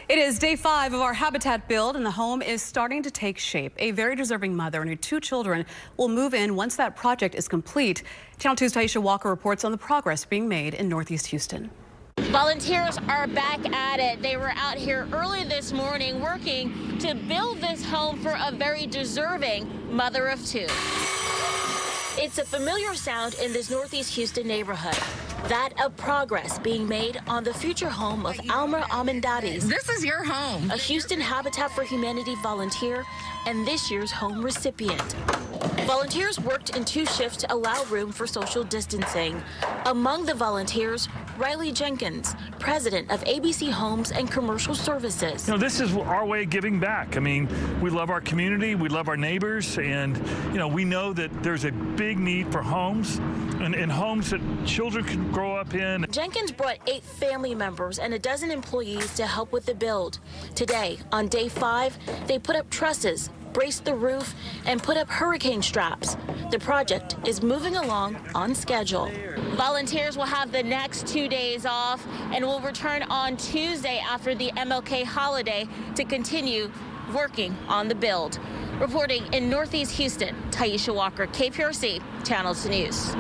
It is day 5 of our habitat build, and the home is starting to take shape. A very deserving mother and her 2 children will move in once that project is complete. Channel 2's Taisha Walker reports on the progress being made in Northeast Houston. Volunteers are back at it. They were out here early this morning working to build this home for a very deserving mother of 2. It's a familiar sound in this Northeast Houston neighborhood. That of progress being made on the future home of Alma Amendades. This is your home. A Houston Habitat for Humanity volunteer and this year's home recipient. Volunteers worked in 2 shifts to allow room for social distancing. Among the volunteers, Riley Jenkins, president of ABC Homes and Commercial Services. You know, this is our way of giving back. I mean, we love our community, we love our neighbors, and, you know, we know that there's a big need for homes and homes that children can grow up in. Jenkins brought 8 family members and a dozen employees to help with the build. Today, on day 5, they put up trusses, braced the roof, and put up hurricane straps. The project is moving along on schedule. Volunteers will have the next 2 days off and will return on Tuesday after the MLK holiday to continue working on the build. Reporting in Northeast Houston, Taisha Walker, KPRC, Channel 2 News.